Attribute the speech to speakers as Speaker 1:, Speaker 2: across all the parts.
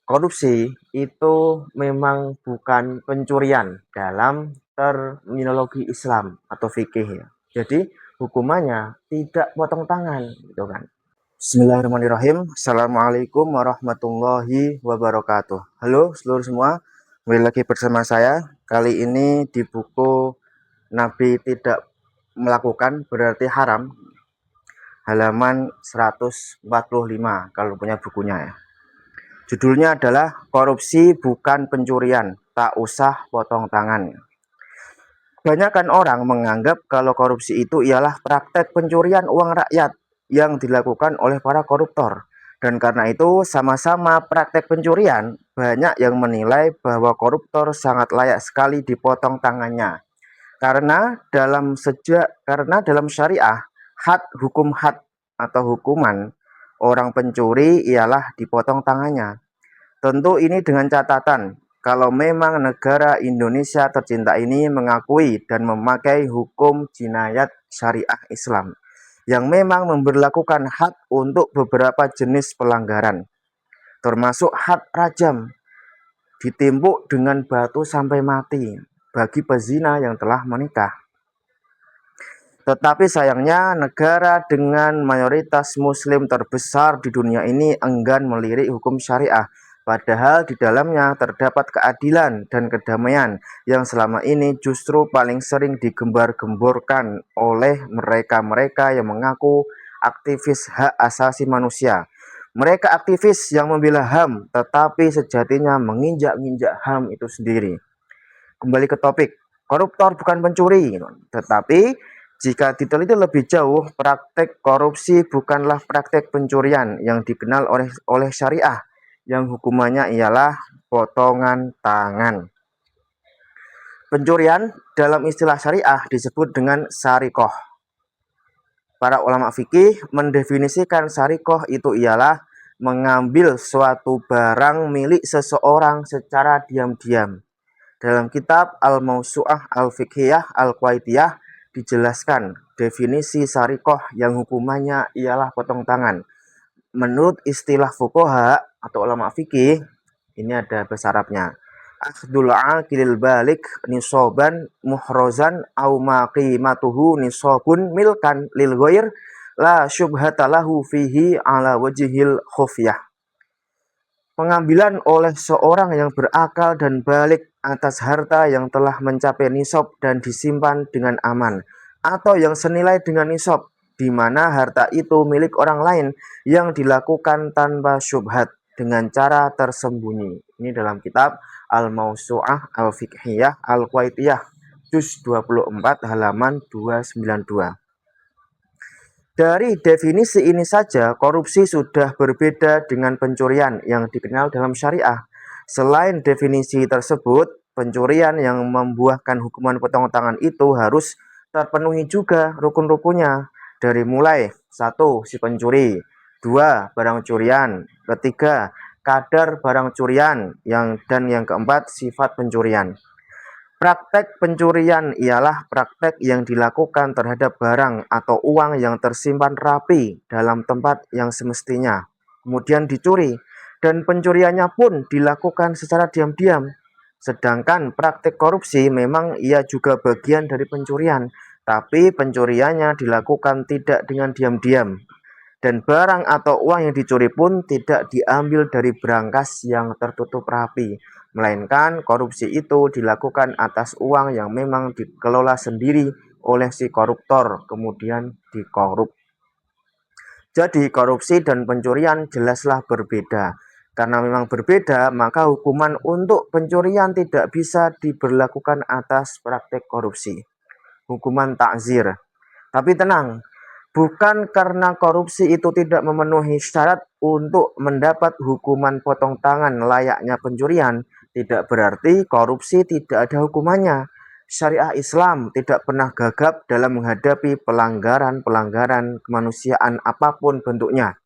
Speaker 1: Korupsi itu memang bukan pencurian dalam terminologi Islam atau fikih ya. Jadi hukumannya tidak potong tangan gitu kan. Bismillahirrahmanirrahim. Assalamualaikum warahmatullahi wabarakatuh. Halo seluruh semua, kembali lagi bersama saya. Kali ini di buku Nabi Tidak Melakukan Berarti Haram, halaman 145 kalau punya bukunya ya. Judulnya adalah Korupsi Bukan Pencurian, Tak Usah Potong Tangan. Kebanyakan orang menganggap kalau korupsi itu ialah praktek pencurian uang rakyat yang dilakukan oleh para koruptor. Dan karena itu sama-sama praktek pencurian, banyak yang menilai bahwa koruptor sangat layak sekali dipotong tangannya. Karena dalam syariah, hukum had atau hukuman orang pencuri ialah dipotong tangannya. Tentu ini dengan catatan, kalau memang negara Indonesia tercinta ini mengakui dan memakai hukum jinayat syariah Islam, yang memang memberlakukan had untuk beberapa jenis pelanggaran, termasuk had rajam, ditimpuk dengan batu sampai mati, bagi pezina yang telah menikah. Tetapi sayangnya negara dengan mayoritas muslim terbesar di dunia ini enggan melirik hukum syariah. Padahal di dalamnya terdapat keadilan dan kedamaian yang selama ini justru paling sering digembar-gemborkan oleh mereka-mereka yang mengaku aktivis hak asasi manusia. Mereka aktivis yang membela HAM, tetapi sejatinya menginjak-injak HAM itu sendiri. Kembali ke topik, koruptor bukan pencuri, tetapi jika diteliti lebih jauh, praktek korupsi bukanlah praktek pencurian yang dikenal oleh syariah, yang hukumannya ialah potongan tangan. Pencurian dalam istilah syariah disebut dengan sarikoh. Para ulama fikih mendefinisikan sarikoh itu ialah mengambil suatu barang milik seseorang secara diam-diam. Dalam kitab Al-Mawsu'ah Al-Fiqhiyah Al-Qawaidiyah dijelaskan definisi sarikoh yang hukumannya ialah potong tangan. Menurut istilah fuqaha atau ulama fikih, ini ada bahasa Arabnya. Akhdul aqilil balik nisoban muhrozan au maqimatuhu nisobun milkan lil ghair la syubhatalahu fihi ala wajihil khufyah. Pengambilan oleh seorang yang berakal dan balik atas harta yang telah mencapai nisab dan disimpan dengan aman, atau yang senilai dengan nisab, di mana harta itu milik orang lain yang dilakukan tanpa syubhat dengan cara tersembunyi. Ini dalam kitab Al-Mawsu'ah Al-Fiqhiyah Al-Qawaidiyah, juz 24 halaman 292. Dari definisi ini saja, korupsi sudah berbeda dengan pencurian yang dikenal dalam syariah. Selain definisi tersebut, pencurian yang membuahkan hukuman potong tangan itu harus terpenuhi juga rukun-rukunnya. Dari mulai 1. Si pencuri, 2. Barang curian, ketiga kadar barang curian, dan yang keempat sifat pencurian. Praktek pencurian ialah praktek yang dilakukan terhadap barang atau uang yang tersimpan rapi dalam tempat yang semestinya, kemudian dicuri, dan pencuriannya pun dilakukan secara diam-diam. Sedangkan praktek korupsi memang ia juga bagian dari pencurian, tapi pencuriannya dilakukan tidak dengan diam-diam. Dan barang atau uang yang dicuri pun tidak diambil dari brankas yang tertutup rapi, melainkan korupsi itu dilakukan atas uang yang memang dikelola sendiri oleh si koruptor, kemudian dikorup. Jadi korupsi dan pencurian jelaslah berbeda. Karena memang berbeda, maka hukuman untuk pencurian tidak bisa diberlakukan atas praktek korupsi. Hukuman takzir. Tapi tenang, bukan karena korupsi itu tidak memenuhi syarat untuk mendapat hukuman potong tangan layaknya pencurian, tidak berarti korupsi tidak ada hukumannya. Syariah Islam tidak pernah gagap dalam menghadapi pelanggaran-pelanggaran kemanusiaan apapun bentuknya.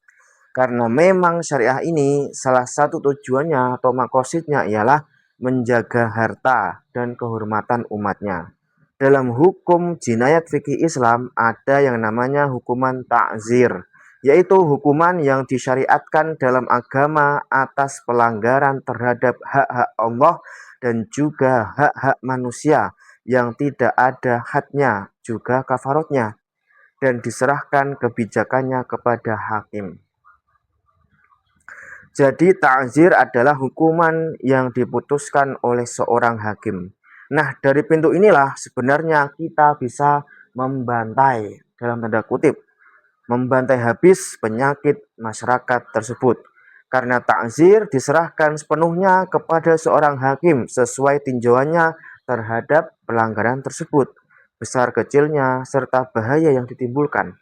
Speaker 1: Karena memang syariah ini salah satu tujuannya atau makosidnya ialah menjaga harta dan kehormatan umatnya. Dalam hukum jinayat fikih Islam ada yang namanya hukuman ta'zir. yaitu hukuman yang disyariatkan dalam agama atas pelanggaran terhadap hak-hak Allah dan juga hak-hak manusia yang tidak ada hadnya, juga kafaratnya, dan diserahkan kebijakannya kepada hakim. Jadi ta'zir adalah hukuman yang diputuskan oleh seorang hakim. Nah, dari pintu inilah sebenarnya kita bisa membantai, dalam tanda kutip, membantai habis penyakit masyarakat tersebut. Karena ta'zir diserahkan sepenuhnya kepada seorang hakim sesuai tinjauannya terhadap pelanggaran tersebut, besar kecilnya, serta bahaya yang ditimbulkan.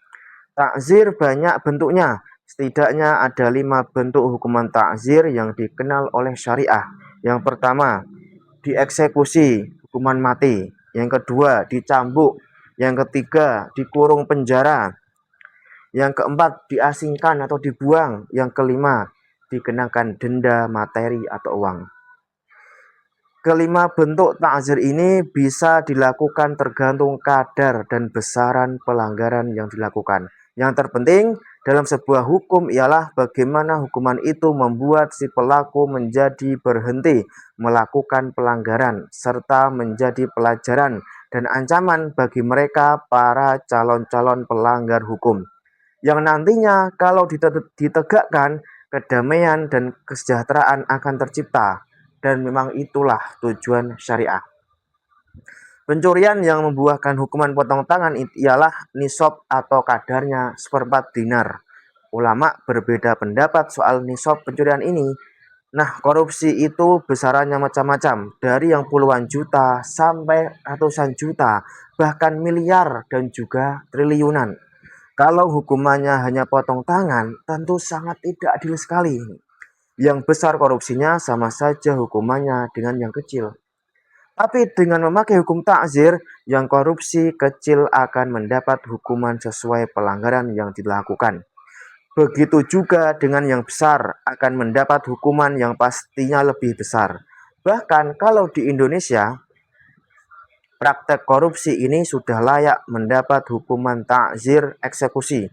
Speaker 1: Ta'zir banyak bentuknya. Setidaknya ada 5 bentuk hukuman ta'zir yang dikenal oleh syariah. Yang pertama, dieksekusi, hukuman mati. Yang kedua, dicambuk. Yang ketiga, dikurung penjara. Yang keempat, diasingkan atau dibuang. Yang kelima, dikenakan denda materi atau uang. Kelima bentuk ta'zir ini bisa dilakukan tergantung kadar dan besaran pelanggaran yang dilakukan. Yang terpenting dalam sebuah hukum ialah bagaimana hukuman itu membuat si pelaku menjadi berhenti melakukan pelanggaran serta menjadi pelajaran dan ancaman bagi mereka para calon-calon pelanggar hukum. Yang nantinya kalau ditegakkan, kedamaian dan kesejahteraan akan tercipta. Dan memang itulah tujuan syariah. Pencurian yang membuahkan hukuman potong tangan ialah nisab atau kadarnya seperempat dinar. Ulama berbeda pendapat soal nisab pencurian ini. Nah, korupsi itu besarannya macam-macam, dari yang puluhan juta sampai ratusan juta, bahkan miliar dan juga triliunan. Kalau hukumannya hanya potong tangan, tentu sangat tidak adil sekali. Yang besar korupsinya sama saja hukumannya dengan yang kecil. Tapi dengan memakai hukum ta'zir, yang korupsi kecil akan mendapat hukuman sesuai pelanggaran yang dilakukan. Begitu juga dengan yang besar akan mendapat hukuman yang pastinya lebih besar. Bahkan kalau di Indonesia, praktek korupsi ini sudah layak mendapat hukuman ta'zir eksekusi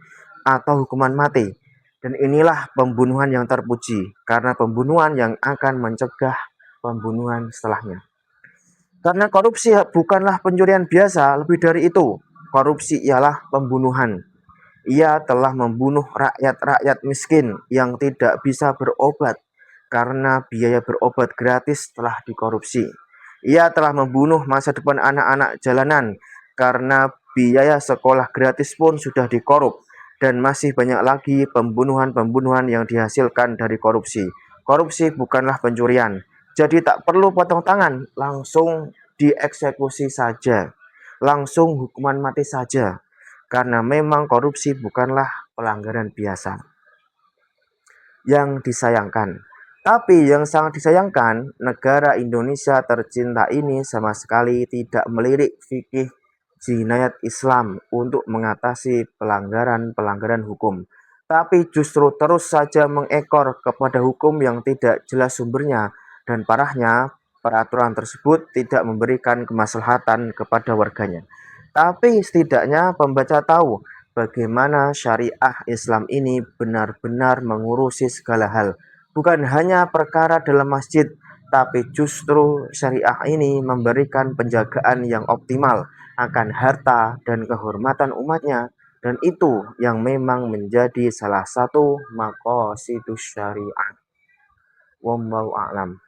Speaker 1: atau hukuman mati. Dan inilah pembunuhan yang terpuji, karena pembunuhan yang akan mencegah pembunuhan setelahnya. Karena korupsi bukanlah pencurian biasa, lebih dari itu. Korupsi ialah pembunuhan. Ia telah membunuh rakyat-rakyat miskin yang tidak bisa berobat karena biaya berobat gratis telah dikorupsi. Ia telah membunuh masa depan anak-anak jalanan karena biaya sekolah gratis pun sudah dikorup. Dan masih banyak lagi pembunuhan-pembunuhan yang dihasilkan dari korupsi. Korupsi bukanlah pencurian. Jadi tak perlu potong tangan, langsung dieksekusi saja. Langsung hukuman mati saja. Karena memang korupsi bukanlah pelanggaran biasa. Yang disayangkan. Tapi yang sangat disayangkan, negara Indonesia tercinta ini sama sekali tidak melirik fikih jinayat Islam untuk mengatasi pelanggaran-pelanggaran hukum. Tapi justru terus saja mengekor kepada hukum yang tidak jelas sumbernya, dan parahnya peraturan tersebut tidak memberikan kemaslahatan kepada warganya. Tapi setidaknya pembaca tahu bagaimana syariah Islam ini benar-benar mengurusi segala hal. Bukan hanya perkara dalam masjid, tapi justru syariah ini memberikan penjagaan yang optimal akan harta dan kehormatan umatnya. Dan itu yang memang menjadi salah satu maqasidus syariah. Wallahu a'lam.